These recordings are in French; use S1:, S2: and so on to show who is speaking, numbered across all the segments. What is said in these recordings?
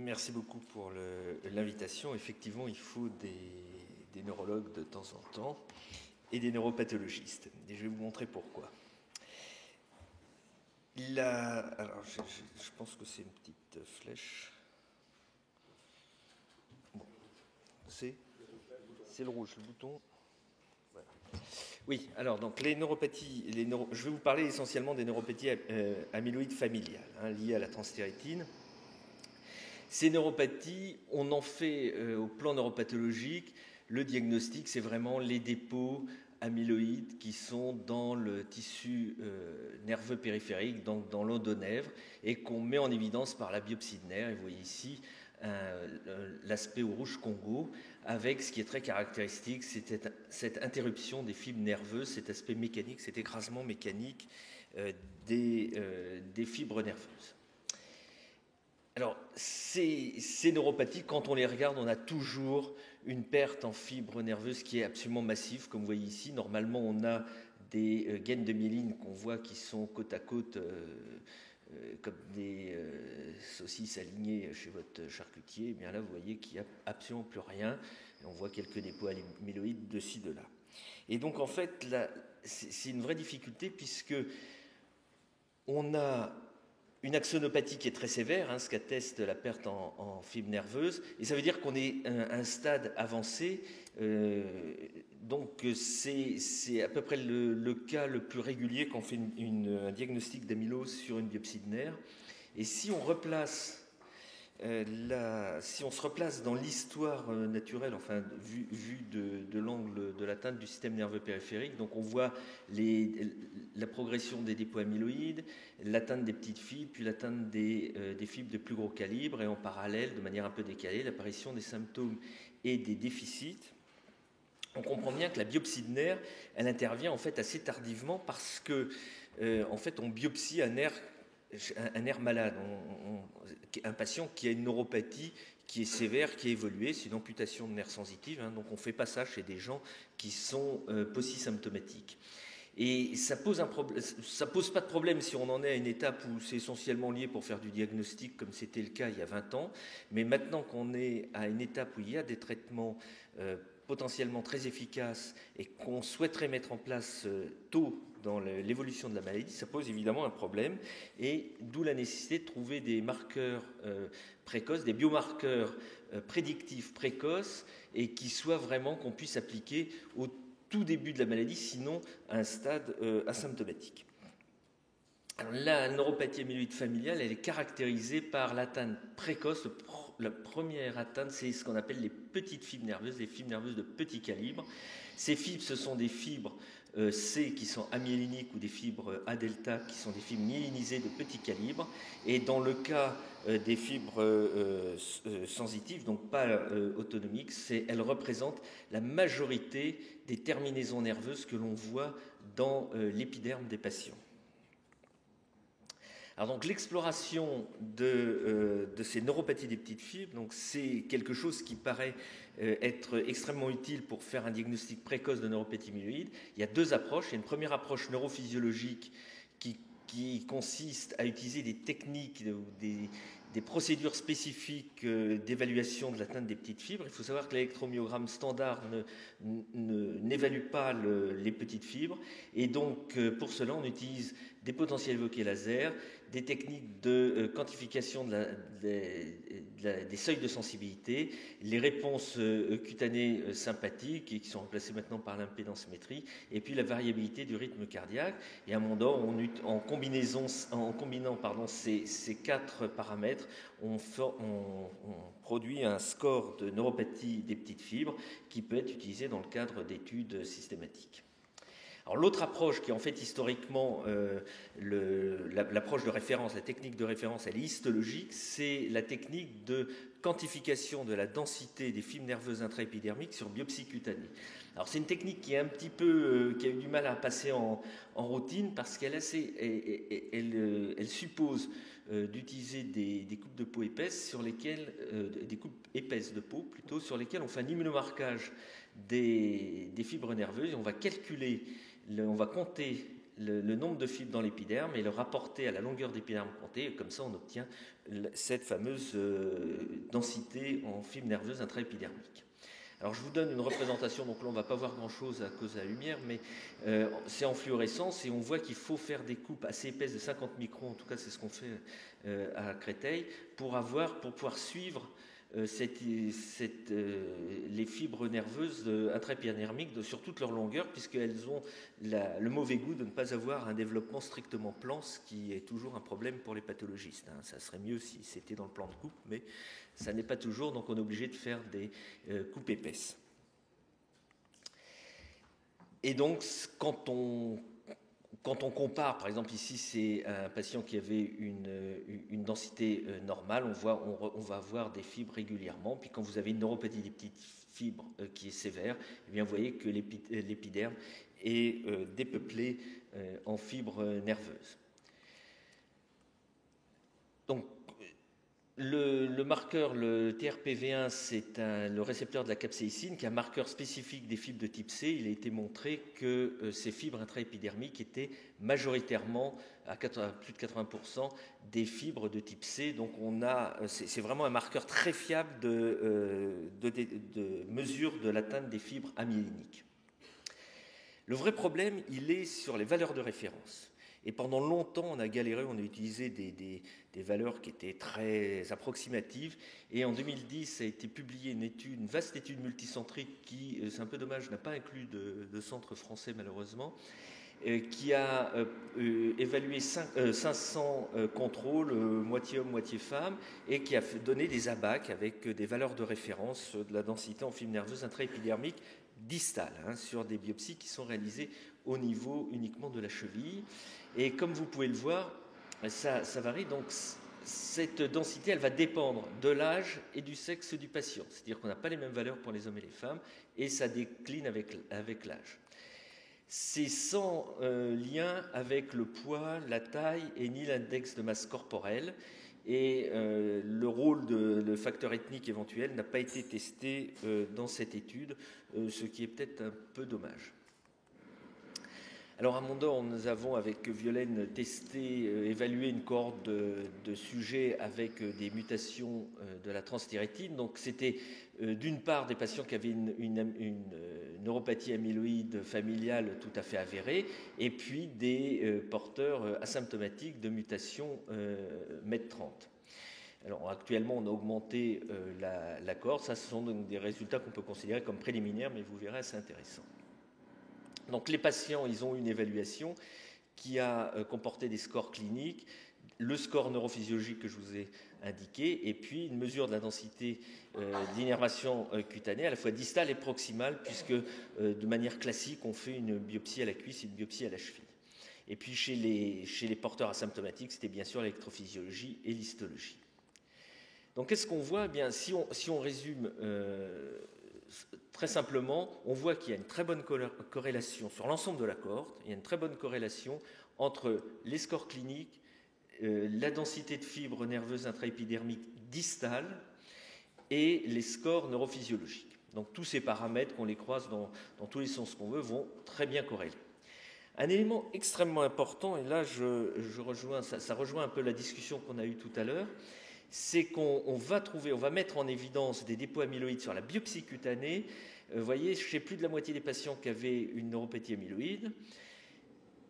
S1: Merci beaucoup pour l'invitation. Effectivement, il faut des neurologues de temps en temps et des neuropathologistes. Et je vais vous montrer pourquoi. Alors, je pense que c'est une petite flèche. Bon, c'est le rouge, le bouton. Voilà. Oui, alors donc les neuropathies, je vais vous parler essentiellement des neuropathies amyloïdes familiales, liées à la transthyrétine. Ces neuropathies, on en fait au plan neuropathologique, le diagnostic, c'est vraiment les dépôts amyloïdes qui sont dans le tissu nerveux périphérique, donc dans l'endonèvre, et qu'on met en évidence par la biopsie de nerfs. Et vous voyez ici l'aspect au rouge Congo, avec ce qui est très caractéristique, c'est cette interruption des fibres nerveuses, cet aspect mécanique, cet écrasement mécanique des fibres nerveuses. Alors, ces neuropathies, quand on les regarde, on a toujours une perte en fibres nerveuses qui est absolument massive, comme vous voyez ici. Normalement, on a des gaines de myéline qu'on voit qui sont côte à côte, comme des saucisses alignées chez votre charcutier. Et bien là, vous voyez qu'il n'y a absolument plus rien. Et on voit quelques dépôts amyloïdes de ci, de là. Et donc, en fait, là, c'est une vraie difficulté puisque on a une axonopathie qui est très sévère, ce qu'atteste la perte en fibres nerveuses, et ça veut dire qu'on est à un stade avancé, donc c'est à peu près le cas le plus régulier quand on fait un diagnostic d'amylose sur une biopsie de nerfs. Et si on replace si on se replace dans l'histoire naturelle, enfin vu de l'angle de l'atteinte du système nerveux périphérique, donc on voit la progression des dépôts amyloïdes, l'atteinte des petites fibres, puis l'atteinte des fibres de plus gros calibre, et en parallèle, de manière un peu décalée, l'apparition des symptômes et des déficits. On comprend bien que la biopsie de nerfs, elle intervient en fait assez tardivement parce que en fait on biopsie un nerf malade, un patient qui a une neuropathie qui est sévère, qui est évoluée, c'est une amputation de nerfs sensitifs, donc on ne fait pas ça chez des gens qui sont polysymptomatiques. Et ça pose pas de problème si on en est à une étape où c'est essentiellement lié pour faire du diagnostic, comme c'était le cas il y a 20 ans, mais maintenant qu'on est à une étape où il y a des traitements potentiellement très efficaces et qu'on souhaiterait mettre en place tôt dans l'évolution de la maladie, ça pose évidemment un problème, et d'où la nécessité de trouver des marqueurs précoces, des biomarqueurs prédictifs précoces, et qui soient vraiment qu'on puisse appliquer au tout début de la maladie, sinon à un stade asymptomatique. Alors, la neuropathie amyloïde familiale, elle est caractérisée par l'atteinte précoce. La première atteinte, c'est ce qu'on appelle les petites fibres nerveuses, les fibres nerveuses de petit calibre. Ces fibres, ce sont des fibres C qui sont amyéliniques ou des fibres A delta qui sont des fibres myélinisées de petit calibre. Et dans le cas des fibres sensitives, donc pas autonomiques, elles représentent la majorité des terminaisons nerveuses que l'on voit dans l'épiderme des patients. Alors donc l'exploration de ces neuropathies des petites fibres, donc c'est quelque chose qui paraît être extrêmement utile pour faire un diagnostic précoce de neuropathie amyloïde. Il y a deux approches. Il y a une première approche neurophysiologique qui consiste à utiliser des techniques, des procédures spécifiques d'évaluation de l'atteinte des petites fibres. Il faut savoir que l'électromyogramme standard n'évalue pas les petites fibres, et donc pour cela on utilise des potentiels évoqués laser, des techniques de quantification des seuils de sensibilité, les réponses cutanées sympathiques qui sont remplacées maintenant par l'impédance-métrie, et puis la variabilité du rythme cardiaque. Et à un moment donné, en combinant ces quatre paramètres, on produit un score de neuropathie des petites fibres qui peut être utilisé dans le cadre d'études systématiques. Alors l'autre approche qui est en fait historiquement l'approche de référence, la technique de référence, elle est histologique, c'est la technique de quantification de la densité des fibres nerveuses intraépidermiques sur biopsie cutanée. Alors c'est une technique qui est un petit peu qui a eu du mal à passer en routine parce qu'elle suppose d'utiliser des coupes de peau épaisses sur lesquelles des coupes épaisses de peau plutôt sur lesquelles on fait un immunomarquage des fibres nerveuses, et on va calculer, on va compter le nombre de fibres dans l'épiderme et le rapporter à la longueur d'épiderme comptée, et comme ça on obtient cette fameuse densité en fibres nerveuses intraépidermiques. Alors je vous donne une représentation, donc là on ne va pas voir grand chose à cause de la lumière, mais c'est en fluorescence et on voit qu'il faut faire des coupes assez épaisses de 50 microns, en tout cas c'est ce qu'on fait à Créteil, pour pouvoir suivre les fibres nerveuses intraépidermiques sur toute leur longueur, puisqu'elles ont le mauvais goût de ne pas avoir un développement strictement plan, ce qui est toujours un problème pour les pathologistes. Ça serait mieux si c'était dans le plan de coupe, mais ça n'est pas toujours, donc on est obligé de faire des coupes épaisses. Et donc, quand on compare, par exemple ici c'est un patient qui avait une densité normale, on va avoir des fibres régulièrement, puis quand vous avez une neuropathie des petites fibres qui est sévère, eh bien vous voyez que l'épiderme est dépeuplé en fibres nerveuses. Donc le marqueur, le TRPV1, c'est le récepteur de la capsaïcine, qui est un marqueur spécifique des fibres de type C. Il a été montré que ces fibres intraépidermiques étaient majoritairement, à plus de 80%, des fibres de type C. Donc c'est vraiment un marqueur très fiable de mesure de l'atteinte des fibres amyéniques. Le vrai problème, il est sur les valeurs de référence. Et pendant longtemps, on a galéré, on a utilisé des valeurs qui étaient très approximatives. Et en 2010, a été publiée une vaste étude multicentrique qui, c'est un peu dommage, n'a pas inclus de centre français malheureusement, qui a évalué 500 contrôles, moitié homme, moitié femme, et qui a donné des ABAC avec des valeurs de référence de la densité en fibres nerveuses intraépidermiques distales, sur des biopsies qui sont réalisées au niveau uniquement de la cheville. Et comme vous pouvez le voir, ça varie. Donc cette densité, elle va dépendre de l'âge et du sexe du patient. C'est-à-dire qu'on n'a pas les mêmes valeurs pour les hommes et les femmes, et ça décline avec l'âge. C'est sans lien avec le poids, la taille et ni l'index de masse corporelle. Et le rôle de facteur ethnique éventuel n'a pas été testé dans cette étude, ce qui est peut-être un peu dommage. Alors à Mondor, nous avons avec Violaine évalué une cohorte de sujets avec des mutations de la transthyrétine. Donc c'était d'une part des patients qui avaient une neuropathie amyloïde familiale tout à fait avérée, et puis des porteurs asymptomatiques de mutations MET30. Alors actuellement, on a augmenté la cohorte. Ça, ce sont donc des résultats qu'on peut considérer comme préliminaires, mais vous verrez, c'est intéressant. Donc les patients, ils ont une évaluation qui a comporté des scores cliniques, le score neurophysiologique que je vous ai indiqué, et puis une mesure de la densité d'innervation cutanée, à la fois distale et proximale, puisque de manière classique, on fait une biopsie à la cuisse et une biopsie à la cheville. Et puis chez les porteurs asymptomatiques, c'était bien sûr l'électrophysiologie et l'histologie. Donc qu'est-ce qu'on voit ? Eh bien, si on résume très simplement, on voit qu'il y a une très bonne corrélation sur l'ensemble de la cohorte. Il y a une très bonne corrélation entre les scores cliniques, la densité de fibres nerveuses intraépidermiques distales et les scores neurophysiologiques. Donc tous ces paramètres, qu'on les croise dans tous les sens qu'on veut, vont très bien corréler. Un élément extrêmement important, et là ça rejoint un peu la discussion qu'on a eue tout à l'heure, c'est qu'on va mettre en évidence des dépôts amyloïdes sur la biopsie cutanée. Vous voyez, chez plus de la moitié des patients qui avaient une neuropathie amyloïde,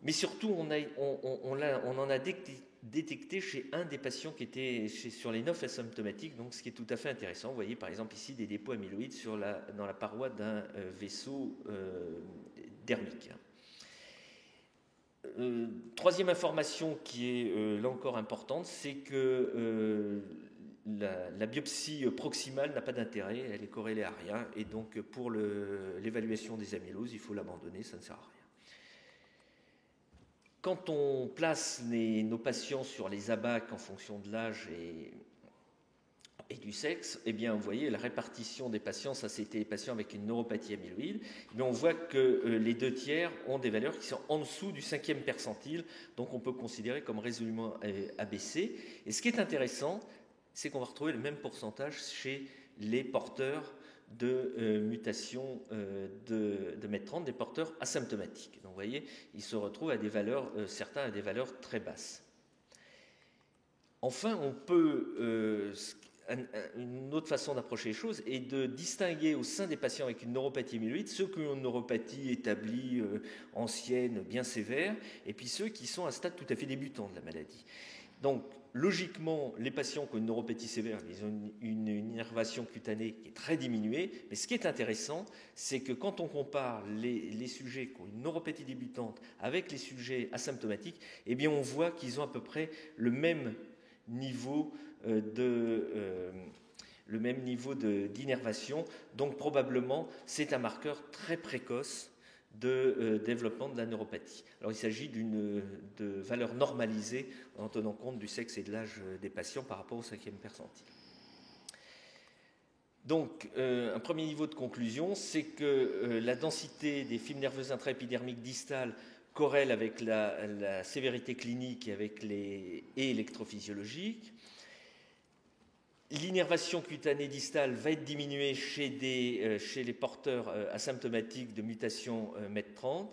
S1: mais surtout on en a détecté chez un des patients qui était sur les 9 asymptomatiques, donc ce qui est tout à fait intéressant. Vous voyez par exemple ici des dépôts amyloïdes dans la paroi d'un vaisseau dermique. Troisième information qui est là encore importante, c'est que la biopsie proximale n'a pas d'intérêt, elle est corrélée à rien, et donc pour l'évaluation des amyloses, il faut l'abandonner, ça ne sert à rien. Quand on place nos patients sur les ABAC en fonction de l'âge et du sexe, eh bien, vous voyez, la répartition des patients, ça c'était les patients avec une neuropathie amyloïde, mais on voit que les 2/3 ont des valeurs qui sont en dessous du 5e percentile, donc on peut considérer comme résolument abaissé. Et ce qui est intéressant, c'est qu'on va retrouver le même pourcentage chez les porteurs de mutation de MET30 des porteurs asymptomatiques. Donc vous voyez, ils se retrouvent à des valeurs, certains à des valeurs très basses. Enfin, on peut, une autre façon d'approcher les choses est de distinguer au sein des patients avec une neuropathie amyloïde ceux qui ont une neuropathie établie, ancienne, bien sévère, et puis ceux qui sont à un stade tout à fait débutant de la maladie. Donc, logiquement, les patients qui ont une neuropathie sévère, ils ont une innervation cutanée qui est très diminuée. Mais ce qui est intéressant, c'est que quand on compare les sujets qui ont une neuropathie débutante avec les sujets asymptomatiques, eh bien, on voit qu'ils ont à peu près le même niveau d'innervation. Donc, probablement, c'est un marqueur très précoce de développement de la neuropathie. Alors il s'agit de valeurs normalisées en tenant compte du sexe et de l'âge des patients par rapport au 5e percentile. Donc un premier niveau de conclusion, c'est que la densité des fibres nerveuses intraépidermiques distales corrèle avec la sévérité clinique et électrophysiologique. L'innervation cutanée distale va être diminuée chez les porteurs asymptomatiques de mutation MET30.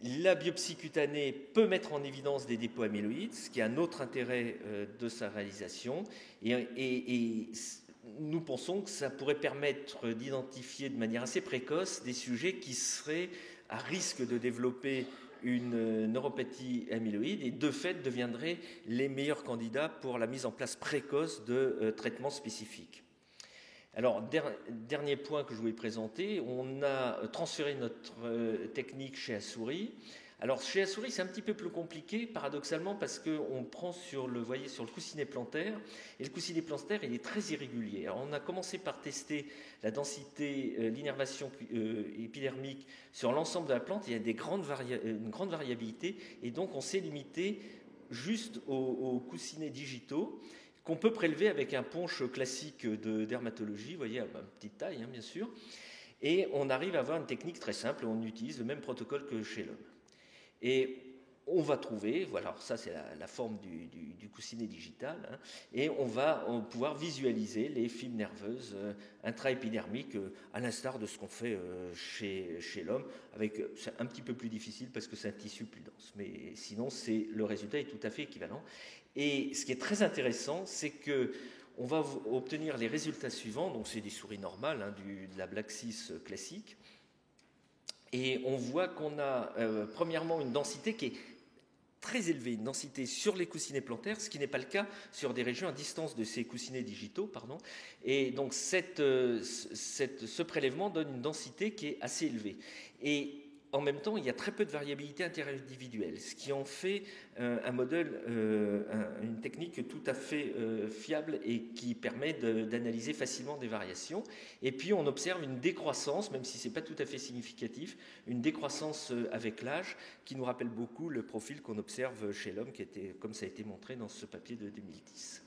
S1: La biopsie cutanée peut mettre en évidence des dépôts amyloïdes, ce qui est un autre intérêt de sa réalisation. Et nous pensons que ça pourrait permettre d'identifier de manière assez précoce des sujets qui seraient à risque de développer une neuropathie amyloïde et de fait deviendraient les meilleurs candidats pour la mise en place précoce de traitements spécifiques. Alors, dernier point que je voulais présenter, on a transféré notre technique chez Assouri. Alors, chez Assouri, c'est un petit peu plus compliqué, paradoxalement, parce qu'on prend sur le coussinet plantaire, et le coussinet plantaire, il est très irrégulier. Alors, on a commencé par tester la densité, l'innervation épidermique sur l'ensemble de la plante, il y a une grande variabilité, et donc on s'est limité juste aux coussinets digitaux, qu'on peut prélever avec un punch classique de dermatologie, vous voyez, à petite taille, hein, bien sûr, et on arrive à avoir une technique très simple, on utilise le même protocole que chez l'homme. Et on va trouver, voilà, alors ça c'est la forme du coussinet digital, hein, et on va pouvoir visualiser les fibres nerveuses intraépidermiques à l'instar de ce qu'on fait chez l'homme, c'est un petit peu plus difficile parce que c'est un tissu plus dense, mais sinon le résultat est tout à fait équivalent. Et ce qui est très intéressant, c'est que on va obtenir les résultats suivants, donc c'est des souris normales, hein, de la Black6 classique. Et on voit qu'on a premièrement une densité qui est très élevée, une densité sur les coussinets plantaires, ce qui n'est pas le cas sur des régions à distance de ces coussinets digitaux, pardon. Et donc ce prélèvement donne une densité qui est assez élevée. Et en même temps, il y a très peu de variabilité interindividuelle, ce qui en fait un modèle, une technique tout à fait fiable et qui permet d'analyser facilement des variations. Et puis, on observe une décroissance, même si ce n'est pas tout à fait significatif, une décroissance avec l'âge qui nous rappelle beaucoup le profil qu'on observe chez l'homme, comme ça a été montré dans ce papier de 2010.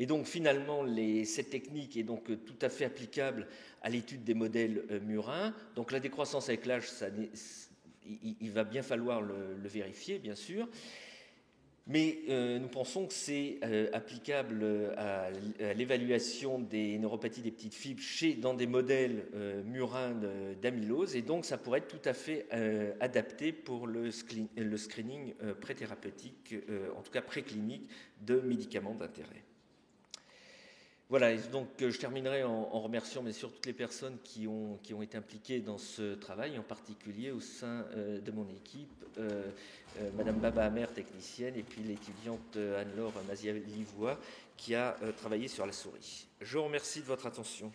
S1: Et donc finalement, cette technique est donc tout à fait applicable à l'étude des modèles murins. Donc la décroissance avec l'âge, il va bien falloir le vérifier, bien sûr. Mais nous pensons que c'est applicable à l'évaluation des neuropathies des petites fibres dans des modèles murins d'amylose. Et donc ça pourrait être tout à fait adapté pour le screening préthérapeutique, en tout cas préclinique, de médicaments d'intérêt. Voilà, donc je terminerai en remerciant bien sûr toutes les personnes qui ont été impliquées dans ce travail, en particulier au sein de mon équipe, Madame Baba Amer, technicienne, et puis l'étudiante Anne-Laure Mazia-Livois, qui a travaillé sur la souris. Je vous remercie de votre attention.